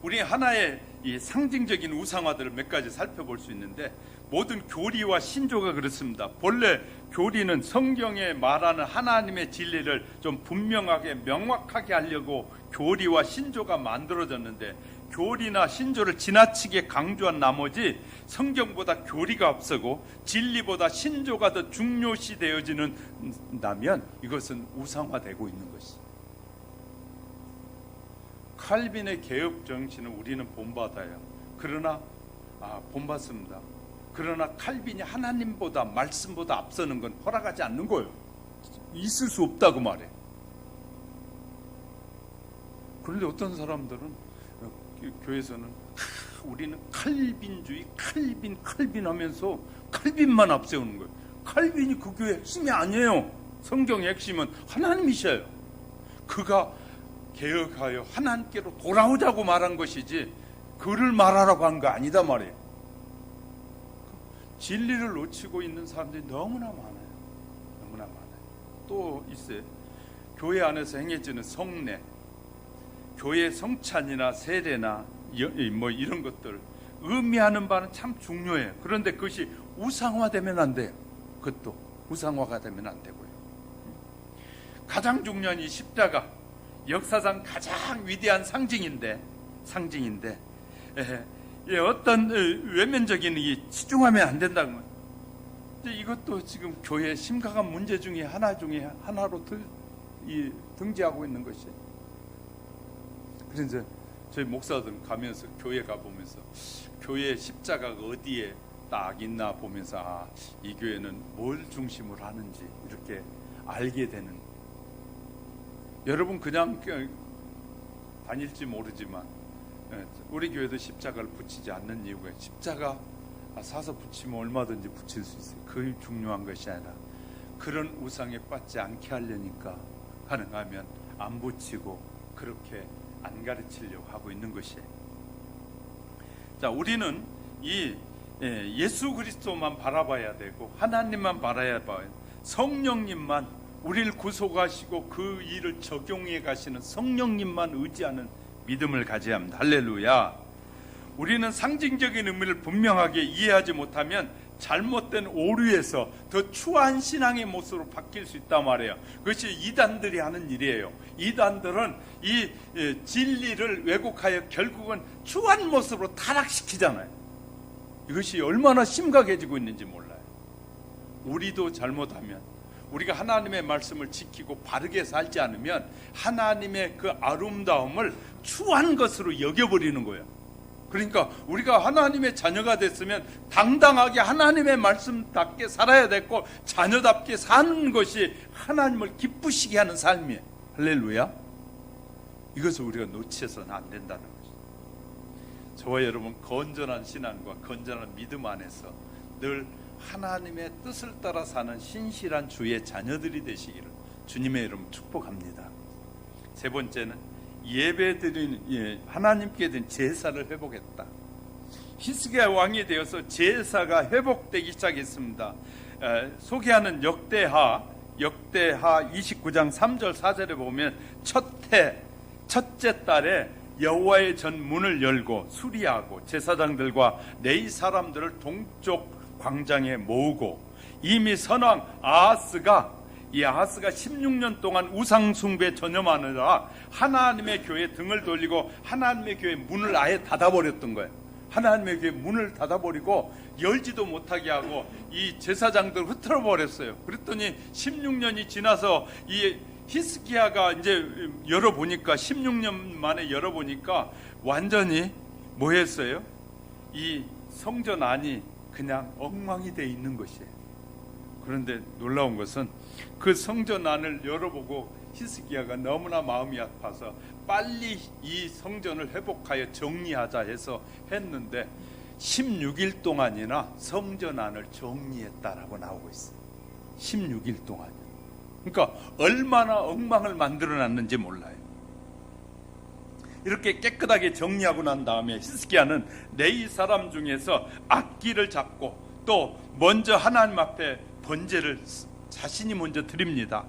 우리 하나의 이 상징적인 우상화들을 몇 가지 살펴볼 수 있는데, 모든 교리와 신조가 그렇습니다. 본래 교리는 성경에 말하는 하나님의 진리를 좀 분명하게 명확하게 하려고 교리와 신조가 만들어졌는데, 교리나 신조를 지나치게 강조한 나머지 성경보다 교리가 앞서고 진리보다 신조가 더 중요시 되어지는다면 이것은 우상화되고 있는 것이죠. 칼빈의 개혁 정신을 우리는 본받아요. 그러나 본받습니다. 그러나 칼빈이 하나님보다, 말씀보다 앞서는 건 허락하지 않는 거예요. 있을 수 없다고 말해. 그런데 어떤 사람들은 교회에서는 우리는 칼빈주의, 칼빈 하면서 칼빈만 앞세우는 거예요. 칼빈이 그 교회의 핵심이 아니에요. 성경의 핵심은 하나님이셔요. 그가 개혁하여 하나님께로 돌아오자고 말한 것이지 그를 말하라고 한 거 아니다 말이에요. 진리를 놓치고 있는 사람들이 너무나 많아요. 너무나 많아요. 또 있어요. 교회 안에서 행해지는 성례, 교회 성찬이나 세례나 뭐 이런 것들 의미하는 바는 참 중요해요. 그런데 그것이 우상화되면 안 돼요. 그것도 우상화가 되면 안 되고요. 가장 중요한 이 십자가, 역사상 가장 위대한 상징인데 어떤 외면적인 이 치중하면 안 된다는 거예요. 이것도 지금 교회의 심각한 문제 중에 하나로 등재하고 있는 것이에요. 그래서 저희 목사들 가면서 교회 가보면서 교회의 십자가가 어디에 딱 있나 보면서 이 교회는 뭘 중심으로 하는지 이렇게 알게 되는. 여러분 그냥 다닐지 모르지만 우리 교회도 십자가를 붙이지 않는 이유가 십자가 사서 붙이면 얼마든지 붙일 수 있어요. 그게 중요한 것이 아니라 그런 우상에 빠지지 않게 하려니까 가능하면 안 붙이고 그렇게 안 가르치려고 하고 있는 것이에요. 자, 우리는 이 예수 그리스도만 바라봐야 되고 하나님만 바라야 봐요. 성령님만, 우리를 구속하시고 그 일을 적용해 가시는 성령님만 의지하는 믿음을 가져야 합니다. 할렐루야. 우리는 상징적인 의미를 분명하게 이해하지 못하면 잘못된 오류에서 더 추한 신앙의 모습으로 바뀔 수 있단 말이에요. 그것이 이단들이 하는 일이에요. 이단들은 이 진리를 왜곡하여 결국은 추한 모습으로 타락시키잖아요. 이것이 얼마나 심각해지고 있는지 몰라요. 우리도 잘못하면, 우리가 하나님의 말씀을 지키고 바르게 살지 않으면 하나님의 그 아름다움을 추한 것으로 여겨버리는 거예요. 그러니까 우리가 하나님의 자녀가 됐으면 당당하게 하나님의 말씀답게 살아야 됐고 자녀답게 사는 것이 하나님을 기쁘시게 하는 삶이에요. 할렐루야. 이것을 우리가 놓쳐서는 안 된다는 것이죠. 저와 여러분 건전한 신앙과 건전한 믿음 안에서 늘 하나님의 뜻을 따라 사는 신실한 주의 자녀들이 되시기를 주님의 이름 축복합니다. 세 번째는 예배드린 하나님께 드린 제사를 회복했다. 히스기야 왕이 되어서 제사가 회복되기 시작했습니다. 소개하는 역대하 29장 3절 4절에 보면 첫째 달에 여호와의 전 문을 열고 수리하고 제사장들과 레위 사람들을 동쪽 광장에 모으고 이미 선왕 아하스가 16년 동안 우상숭배에 전념하느라 하나님의 교회에 등을 돌리고 하나님의 교회 문을 아예 닫아버렸던 거예요. 하나님의 교회 문을 닫아버리고 열지도 못하게 하고 이 제사장들 흩어버렸어요. 그랬더니 16년이 지나서 이 히스기야가 이제 열어보니까 16년 만에 열어보니까 완전히 뭐 했어요? 이 성전 안이 그냥 엉망이 돼 있는 것이에요. 그런데 놀라운 것은 그 성전 안을 열어보고 히스기야가 너무나 마음이 아파서 빨리 이 성전을 회복하여 정리하자 해서 했는데 16일 동안이나 성전 안을 정리했다라고 나오고 있어요. 16일 동안. 그러니까 얼마나 엉망을 만들어놨는지 몰라요. 이렇게 깨끗하게 정리하고 난 다음에 히스기야는 레위 사람 중에서 악기를 잡고 또 먼저 하나님 앞에 번제를 자신이 먼저 드립니다.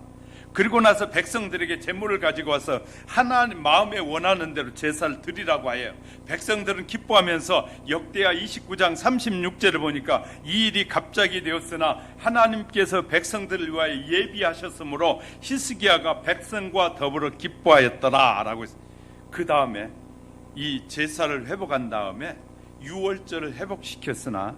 그리고 나서 백성들에게 제물을 가지고 와서 하나님 마음에 원하는 대로 제사를 드리라고 해요. 백성들은 기뻐하면서 역대하 29장 36절을 보니까 이 일이 갑자기 되었으나 하나님께서 백성들을 위하여 예비하셨으므로 히스기야가 백성과 더불어 기뻐하였더라 라고 했어요. 그 다음에 이 제사를 회복한 다음에 유월절을 회복시켰으나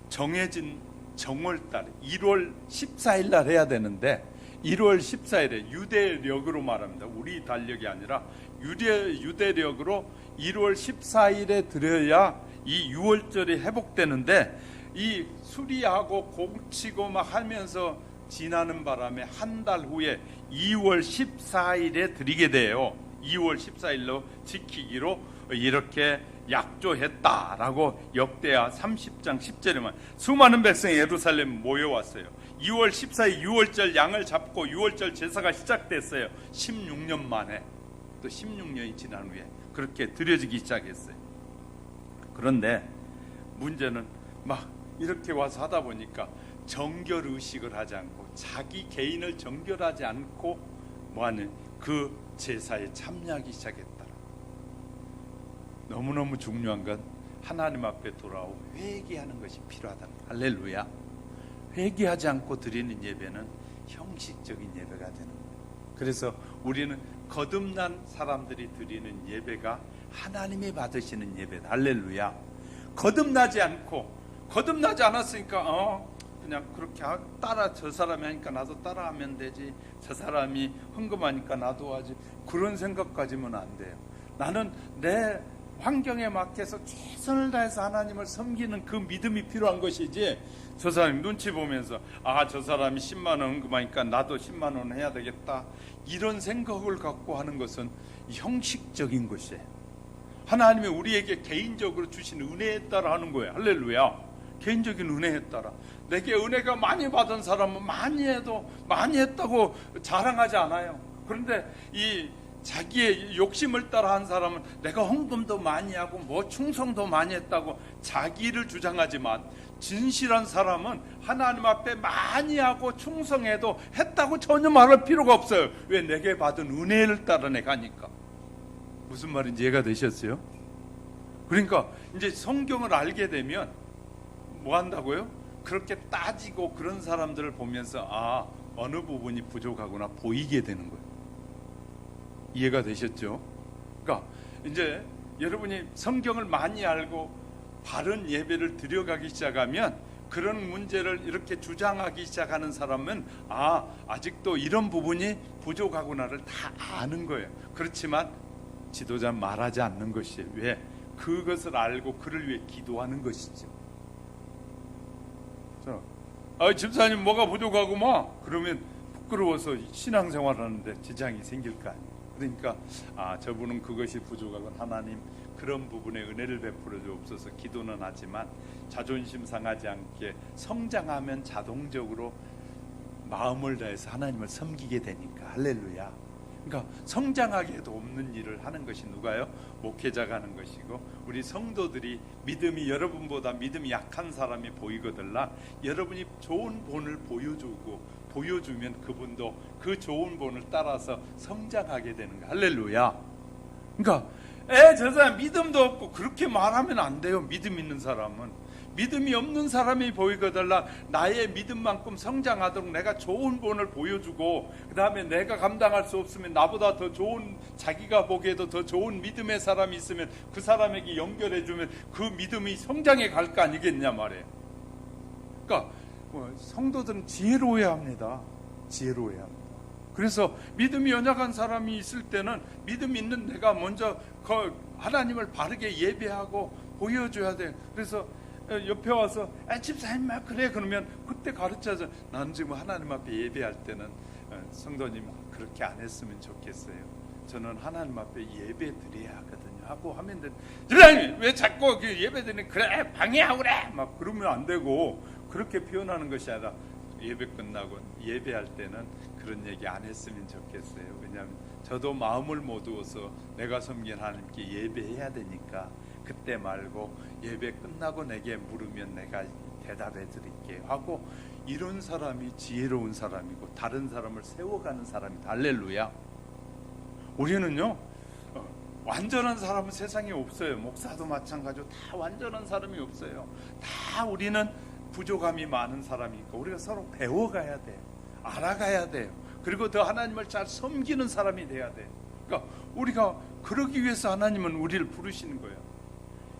정해진 정월달 1월 14일 날 해야 되는데 1월 14일에 유대력으로 말합니다. 우리 달력이 아니라 유대력으로 1월 14일에 드려야 이 유월절이 회복되는데 이 수리하고 공치고 막 하면서 지나는 바람에 한 달 후에 2월 14일에 드리게 돼요. 2월 14일로 지키기로 이렇게 약조했다라고 역대하 30장 10절에만 수많은 백성이 예루살렘 모여왔어요. 2월 14일 유월절 양을 잡고 유월절 제사가 시작됐어요. 16년 만에 또 16년이 지난 후에 그렇게 드려지기 시작했어요. 그런데 문제는 막 이렇게 와서 하다 보니까 정결의식을 하지 않고 자기 개인을 정결하지 않고 뭐하는 그 제사에 참여하기 시작했다. 너무너무 중요한 건 하나님 앞에 돌아오고 회개하는 것이 필요하다. 할렐루야. 회개하지 않고 드리는 예배는 형식적인 예배가 되는 거예요. 그래서 우리는 거듭난 사람들이 드리는 예배가 하나님이 받으시는 예배다. 할렐루야. 거듭나지 않았으니까 그냥 그렇게 저 사람이 하니까 나도 따라하면 되지, 저 사람이 헌금하니까 나도 하지, 그런 생각 가지면 안 돼요. 나는 내 환경에 맞게서 최선을 다해서 하나님을 섬기는 그 믿음이 필요한 것이지, 저 사람이 눈치 보면서 저 사람이 10만 원 헌금하니까 나도 10만 원 해야 되겠다, 이런 생각을 갖고 하는 것은 형식적인 것이에요. 하나님이 우리에게 개인적으로 주신 은혜에 따라 하는 거예요. 할렐루야. 개인적인 은혜에 따라. 내게 은혜가 많이 받은 사람은 많이 했다고 자랑하지 않아요. 그런데 이 자기의 욕심을 따라 한 사람은 내가 헌금도 많이 하고 충성도 많이 했다고 자기를 주장하지만, 진실한 사람은 하나님 앞에 많이 하고 충성해도 했다고 전혀 말할 필요가 없어요. 왜? 내게 받은 은혜를 따라 내가 하니까. 무슨 말인지 이해가 되셨어요? 그러니까 이제 성경을 알게 되면 뭐 한다고요? 그렇게 따지고 그런 사람들을 보면서 어느 부분이 부족하구나 보이게 되는 거예요. 이해가 되셨죠? 그러니까 이제 여러분이 성경을 많이 알고 바른 예배를 드려가기 시작하면, 그런 문제를 이렇게 주장하기 시작하는 사람은 아직도 이런 부분이 부족하구나를 다 아는 거예요. 그렇지만 지도자는 말하지 않는 것이에요. 왜? 그것을 알고 그를 위해 기도하는 것이죠. 집사님 뭐가 부족하고 그러면 부끄러워서 신앙생활 하는데 지장이 생길 거 아니에요. 그러니까 저분은 그것이 부족하고 하나님 그런 부분에 은혜를 베풀어 주옵소서 기도는 하지만 자존심 상하지 않게 성장하면 자동적으로 마음을 다해서 하나님을 섬기게 되니까. 할렐루야. 그러니까 성장하기에도 없는 일을 하는 것이 누가요? 목회자가 하는 것이고, 우리 성도들이 믿음이 여러분보다 믿음이 약한 사람이 보이거들라 여러분이 좋은 본을 보여주면 그분도 그 좋은 본을 따라서 성장하게 되는 거야. 할렐루야. 그러니까 저 사람 믿음도 없고 그렇게 말하면 안 돼요. 믿음 있는 사람은. 믿음이 없는 사람이 보이거들라 나의 믿음만큼 성장하도록 내가 좋은 본을 보여주고, 그 다음에 내가 감당할 수 없으면 나보다 더 좋은, 자기가 보기에도 더 좋은 믿음의 사람이 있으면 그 사람에게 연결해주면 그 믿음이 성장해 갈 거 아니겠냐 말이에요. 그러니까 성도들은 지혜로워야 합니다. 지혜로워야 합니다. 그래서 믿음이 연약한 사람이 있을 때는 믿음 있는 내가 먼저 하나님을 바르게 예배하고 보여줘야 돼. 그래서 옆에 와서 집사님 그래 그러면 그때 가르쳐서, 나는 지금 하나님 앞에 예배할 때는 성도님 그렇게 안 했으면 좋겠어요. 저는 하나님 앞에 예배 드려야 하거든요 하고 하면 돼. 집사님 왜 자꾸 예배 드리는 그래 방해하고 그래 그러면 안 되고, 그렇게 표현하는 것이 아니라 예배 끝나고 예배할 때는 그런 얘기 안 했으면 좋겠어요. 왜냐하면 저도 마음을 모두어서 내가 섬긴 하나님께 예배해야 되니까 그때 말고 예배 끝나고 내게 물으면 내가 대답해 드릴게요 하고, 이런 사람이 지혜로운 사람이고 다른 사람을 세워가는 사람이다. 할렐루야. 우리는요 완전한 사람은 세상에 없어요. 목사도 마찬가지고 다 완전한 사람이 없어요. 다 우리는 부족함이 많은 사람이니까 우리가 서로 배워가야 돼요. 알아가야 돼요. 그리고 더 하나님을 잘 섬기는 사람이 돼야 돼요. 그러니까 우리가 그러기 위해서 하나님은 우리를 부르시는 거예요.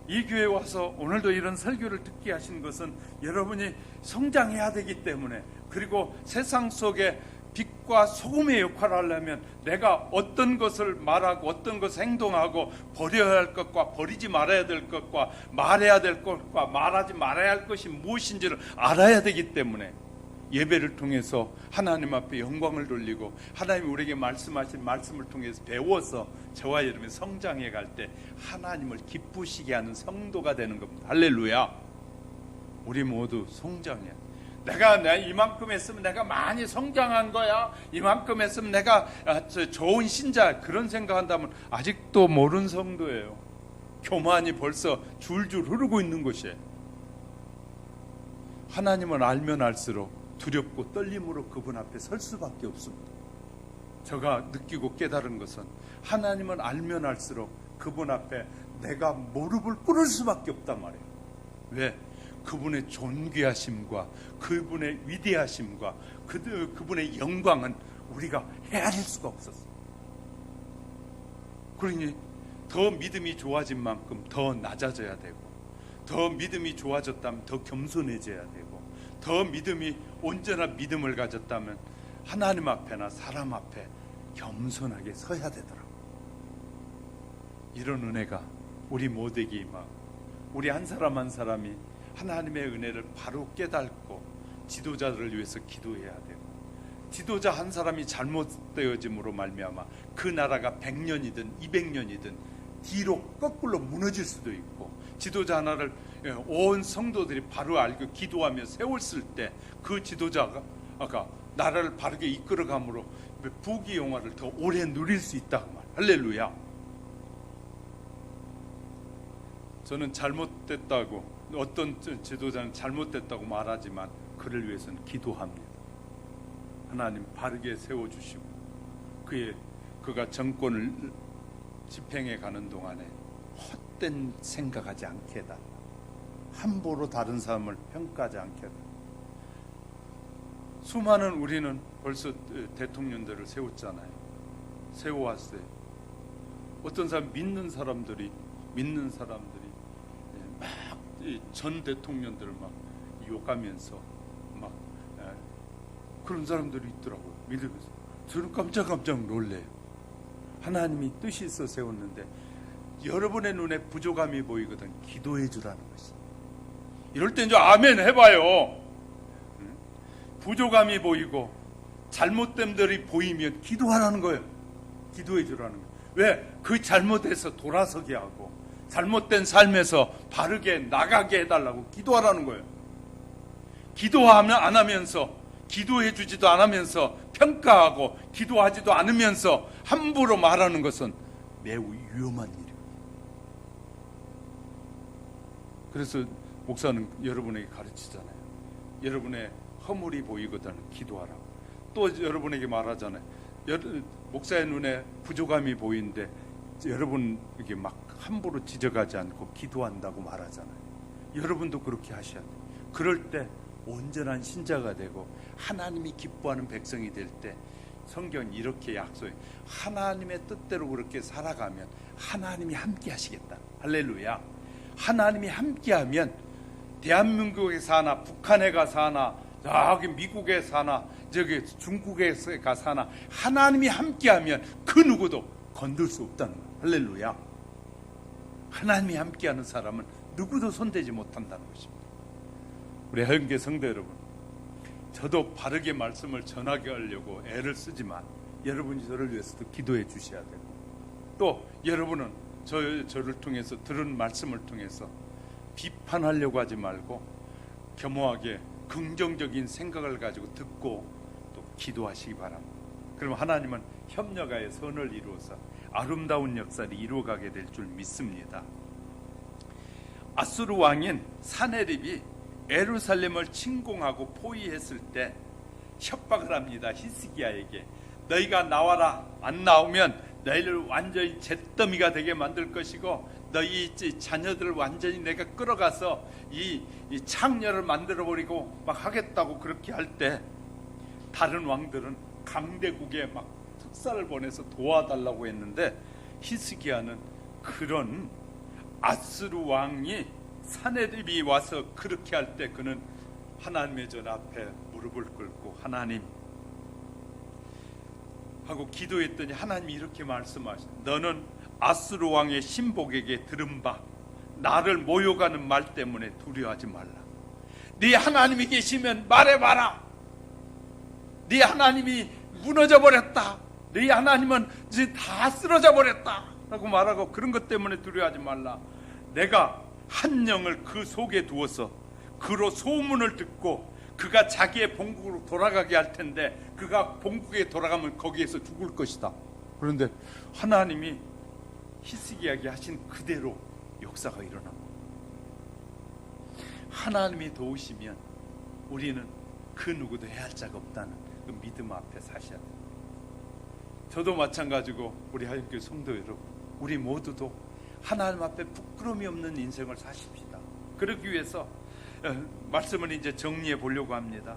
이 교회에 와서 오늘도 이런 설교를 듣게 하신 것은 여러분이 성장해야 되기 때문에, 그리고 세상 속에 빛과 소금의 역할을 하려면 내가 어떤 것을 말하고 어떤 것을 행동하고 버려야 할 것과 버리지 말아야 될 것과 말해야 될 것과 말하지 말아야 할 것이 무엇인지를 알아야 되기 때문에 예배를 통해서 하나님 앞에 영광을 돌리고 하나님이 우리에게 말씀하신 말씀을 통해서 배워서 저와 여러분이 성장해 갈 때 하나님을 기쁘시게 하는 성도가 되는 겁니다. 할렐루야. 우리 모두 성장해. 내가 이만큼 했으면 내가 많이 성장한 거야, 이만큼 했으면 내가 좋은 신자, 그런 생각한다면 아직도 모르는 성도예요. 교만이 벌써 줄줄 흐르고 있는 것이에요. 하나님을 알면 알수록 두렵고 떨림으로 그분 앞에 설 수밖에 없습니다. 제가 느끼고 깨달은 것은 하나님을 알면 알수록 그분 앞에 내가 무릎을 꿇을 수밖에 없단 말이에요. 왜? 그분의 존귀하심과 그분의 위대하심과 그분의 영광은 우리가 헤아릴 수가 없었어. 그러니 더 믿음이 좋아진 만큼 더 낮아져야 되고, 더 믿음이 좋아졌다면 더 겸손해져야 되고, 더 믿음이 온전한 믿음을 가졌다면 하나님 앞에나 사람 앞에 겸손하게 서야 되더라고. 이런 은혜가 우리 모두에게 임하고, 우리 한 사람 한 사람이 하나님의 은혜를 바로 깨닫고 지도자들을 위해서 기도해야 되고, 지도자 한 사람이 잘못되어짐으로 말미암아 그 나라가 100년이든 200년이든 뒤로 거꾸로 무너질 수도 있고, 지도자 하나를 온 성도들이 바로 알고 기도하며 세웠을 때 그 지도자가 나라를 바르게 이끌어감으로 부귀 영화를 더 오래 누릴 수 있다고 말. 할렐루야. 저는 잘못됐다고, 어떤 지도자는 잘못됐다고 말하지만 그를 위해서는 기도합니다. 하나님 바르게 세워주시고 그가 정권을 집행해 가는 동안에 헛된 생각하지 않게 해달라. 함부로 다른 사람을 평가하지 않게 해달라. 수많은 우리는 벌써 대통령들을 세웠잖아요. 세워왔어요. 어떤 사람 믿는 사람들이 막 전 대통령들을 막 욕하면서 막 그런 사람들이 있더라고요. 믿으면서. 저는 깜짝 놀래요. 하나님이 뜻이 있어 세웠는데 여러분의 눈에 부족함이 보이거든 기도해 주라는 것이. 이럴 땐 좀 아멘 해봐요. 부족함이 보이고 잘못됨들이 보이면 기도하라는 거예요. 기도해 주라는 거예요. 왜? 그 잘못에서 돌아서게 하고 잘못된 삶에서 바르게 나가게 해달라고 기도하라는 거예요. 기도하면 안 하면서, 기도해 주지도 않으면서 평가하고 기도하지도 않으면서 함부로 말하는 것은 매우 위험한 일입니다. 그래서 목사는 여러분에게 가르치잖아요. 여러분의 허물이 보이거든 기도하라고. 또 여러분에게 말하잖아요. 목사의 눈에 부족함이 보이는데 여러분에게 막 함부로 지적하지 않고 기도한다고 말하잖아요. 여러분도 그렇게 하셔야 돼요. 그럴 때 온전한 신자가 되고 하나님이 기뻐하는 백성이 될 때 성경이 이렇게 약속해요. 하나님의 뜻대로 그렇게 살아가면 하나님이 함께 하시겠다. 할렐루야. 하나님이 함께하면 대한민국에 사나 북한에 가 사나 저기 미국에 사나 저기 중국에 가 사나 하나님이 함께하면 그 누구도 건들 수 없다는 거예요. 할렐루야. 하나님이 함께하는 사람은 누구도 손대지 못한다는 것입니다. 우리 하영교 성도 여러분, 저도 바르게 말씀을 전하게 하려고 애를 쓰지만 여러분이 저를 위해서도 기도해 주셔야 되고, 또 여러분은 저를 통해서 들은 말씀을 통해서 비판하려고 하지 말고 겸허하게 긍정적인 생각을 가지고 듣고 또 기도하시기 바랍니다. 그럼 하나님은 협력하여 선을 이루어서 아름다운 역사를 이루어가게 될 줄 믿습니다. 아수르 왕인 사네립이 예루살렘을 침공하고 포위했을 때 협박을 합니다. 히스기야에게 너희가 나와라. 안 나오면 너희를 완전히 잿더미가 되게 만들 것이고 너희 자녀들을 완전히 내가 끌어가서 이 창녀를 만들어버리고 막 하겠다고 그렇게 할 때 다른 왕들은 강대국에 막 특사를 보내서 도와달라고 했는데 히스기야는 그런 아수르 왕이 사네립이 와서 그렇게 할 때 그는 하나님의 전 앞에 무릎을 꿇고 하나님 하고 기도했더니 하나님이 이렇게 말씀하시죠. 너는 아수르 왕의 신복에게 들은 바 나를 모욕하는 말 때문에 두려워하지 말라. 네 하나님이 계시면 말해봐라. 네 하나님이 무너져 버렸다. 네 하나님은 이제 다 쓰러져 버렸다 라고 말하고 그런 것 때문에 두려워하지 말라. 내가 한 영을 그 속에 두어서 그로 소문을 듣고 그가 자기의 본국으로 돌아가게 할 텐데 그가 본국에 돌아가면 거기에서 죽을 것이다. 그런데 하나님이 히스기야에게 하신 그대로 역사가 일어납니다. 하나님이 도우시면 우리는 그 누구도 해할 자가 없다는 그 믿음 앞에 사셔야 돼요. 저도 마찬가지고 우리 하영교회 성도 여러분, 우리 모두도 하나님 앞에 부끄러움이 없는 인생을 사십시다. 그러기 위해서 말씀을 이제 정리해 보려고 합니다.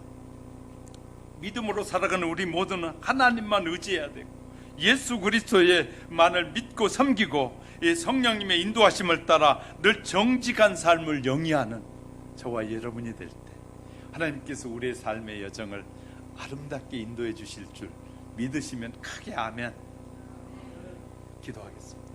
믿음으로 살아가는 우리 모두는 하나님만 의지해야 되고 예수 그리스도의만을 믿고 섬기고 이 성령님의 인도하심을 따라 늘 정직한 삶을 영위하는 저와 여러분이 될 때 하나님께서 우리의 삶의 여정을 아름답게 인도해 주실 줄 믿으시면 크게 아멘. 기도하겠습니다.